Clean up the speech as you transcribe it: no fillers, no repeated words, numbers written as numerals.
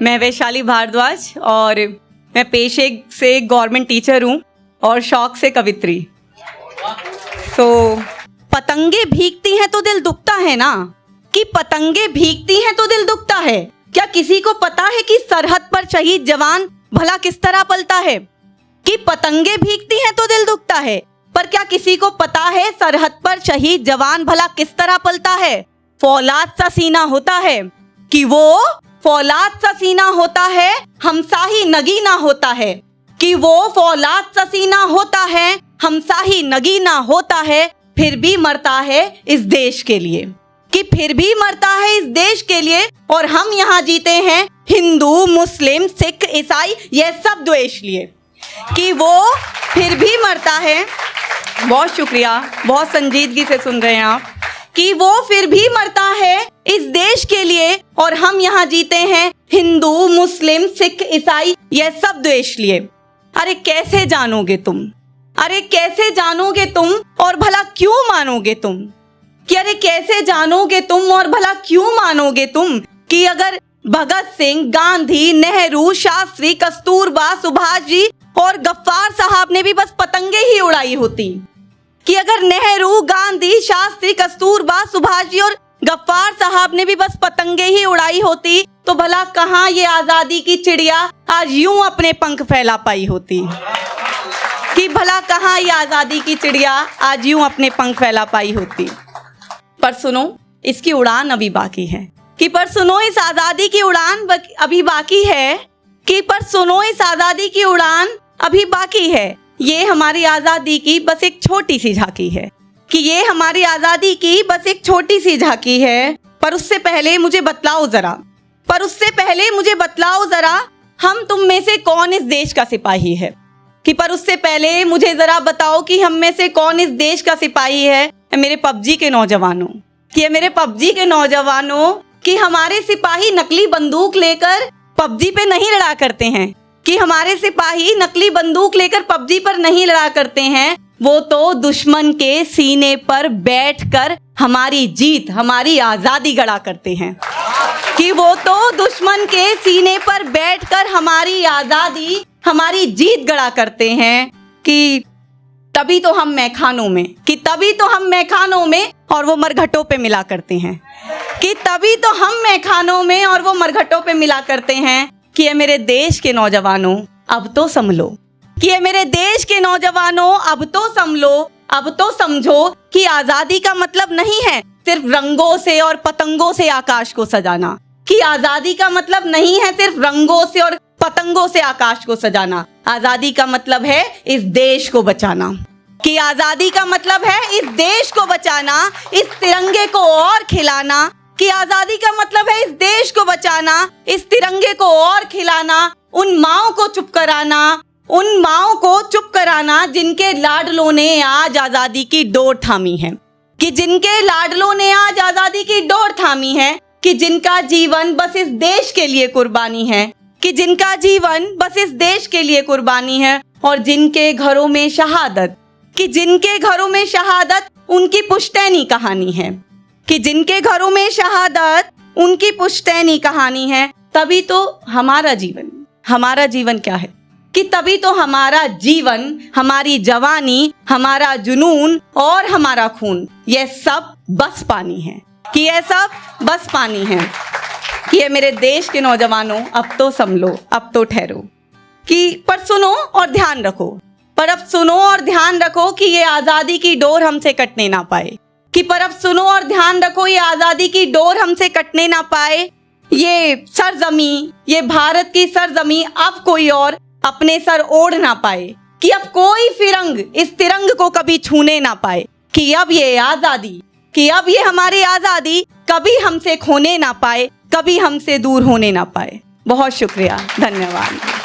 मैं वैशाली भारद्वाज और मैं पेशे से गवर्नमेंट टीचर हूँ और शौक से कवित्री। पतंगे भीगती हैं तो दिल दुखता है ना, कि पतंगे भीगती हैं तो दिल दुखता है। क्या किसी को पता है कि सरहद पर शहीद जवान भला किस तरह पलता है? कि पतंगे भीगती हैं तो दिल दुखता है, पर क्या किसी को पता है सरहद पर शहीद जवान भला किस तरह पलता है? फौलाद सा सीना होता है, कि वो फौलाद सा सीना होता है, हमसा ही नगीना होता है। कि वो फौलाद सा सीना होता है, हमसा ही नगीना होता है, फिर भी मरता है इस देश के लिए। कि फिर भी मरता है इस देश के लिए, और हम यहाँ जीते हैं हिंदू मुस्लिम सिख ईसाई ये सब द्वेष लिए। कि वो फिर भी मरता है, बहुत शुक्रिया, बहुत संजीदगी से सुन रहे हैं आप। कि वो फिर भी मरता है इस देश के लिए, और हम यहाँ जीते हैं हिंदू मुस्लिम सिख ईसाई ये सब द्वेष लिए। अरे कैसे जानोगे तुम, अरे कैसे जानोगे तुम और भला क्यों मानोगे तुम? कि अरे कैसे जानोगे तुम और भला क्यों मानोगे तुम कि अगर भगत सिंह, गांधी, नेहरू, शास्त्री, कस्तूरबा, सुभाष जी और गफ्फार साहब ने भी बस पतंगे ही उड़ाई होती। कि अगर नेहरू, गांधी, शास्त्री, कस्तूरबा, सुभाष जी और गफ्फार साहब ने भी बस पतंगे ही उड़ाई होती, तो भला कहाँ ये आजादी की चिड़िया आज यूं अपने पंख फैला पाई होती? कि भला कहाँ ये आजादी की चिड़िया आज यूं अपने पंख फैला पाई होती? पर सुनो, इसकी उड़ान अभी बाकी है। कि पर सुनो, इस आजादी की उड़ान अभी बाकी है। कि पर सुनो, इस आजादी की उड़ान अभी बाकी है। ये हमारी आजादी की बस एक छोटी सी झांकी है। कि ये हमारी आजादी की बस एक छोटी सी झांकी है। पर उससे पहले मुझे बतलाओ जरा, पर उससे पहले मुझे बतलाओ जरा, हम तुम में से कौन इस देश का सिपाही है? कि पर उससे पहले मुझे जरा बताओ कि हम में से कौन इस देश का सिपाही है? मेरे पबजी के नौजवानों, कि मेरे पबजी के नौजवानों, कि हमारे सिपाही नकली बंदूक लेकर पबजी पे नहीं लड़ा करते हैं। कि हमारे सिपाही नकली बंदूक लेकर पबजी पर नहीं लड़ा करते हैं, वो तो दुश्मन के सीने पर बैठकर हमारी जीत, हमारी आजादी गड़ा करते हैं। कि वो तो दुश्मन के सीने पर बैठकर हमारी आजादी, हमारी जीत गड़ा करते हैं। कि तभी तो हम मैखानों में, कि तभी तो हम मैखानों में और वो मरघटों पे मिला करते हैं। कि तभी तो हम मैखानों में और वो मरघटों पे मिला करते हैं। कि ये मेरे देश के नौजवानों अब तो समझो, कि ये मेरे देश के नौजवानों अब तो समझो, अब तो समझो कि आजादी का मतलब नहीं है सिर्फ रंगों से और पतंगों से आकाश को सजाना। कि आजादी का मतलब नहीं है सिर्फ रंगों से और पतंगों से आकाश को सजाना। आजादी का मतलब है इस देश को बचाना। कि आजादी का मतलब है इस देश को बचाना, इस तिरंगे को और खिलाना। कि आजादी का मतलब है इस देश को बचाना, इस तिरंगे को और खिलाना, उन माओं को चुप कराना, उन माओं को चुप कराना जिनके लाडलों ने आज आजादी की डोर थामी है। कि जिनके लाडलों ने आज आजादी की डोर थामी है। कि जिनका जीवन बस इस देश के लिए कुर्बानी है। कि जिनका जीवन बस इस देश के लिए कुर्बानी है, और जिनके घरों में शहादत, कि जिनके घरों में शहादत उनकी पुश्तैनी कहानी है। कि जिनके घरों में शहादत उनकी पुश्तैनी कहानी है। तभी तो हमारा जीवन क्या है? कि तभी तो हमारा जीवन, हमारी जवानी, हमारा जुनून और हमारा खून ये सब बस पानी है। कि ये सब बस पानी है। कि ये मेरे देश के नौजवानों अब तो संभलो, अब तो ठहरो। कि पर सुनो और ध्यान रखो, पर अब सुनो और ध्यान रखो कि ये आजादी की डोर हमसे कटने ना पाए। कि पर अब सुनो और ध्यान रखो, ये आजादी की डोर हमसे कटने ना पाए। ये सरजमी, ये भारत की सरजमी अब कोई और अपने सर ओढ़ ना पाए। कि अब कोई फिरंग इस तिरंग को कभी छूने ना पाए। कि अब ये आजादी, कि अब ये हमारी आजादी कभी हमसे खोने ना पाए, कभी हमसे दूर होने ना पाए। बहुत शुक्रिया, धन्यवाद।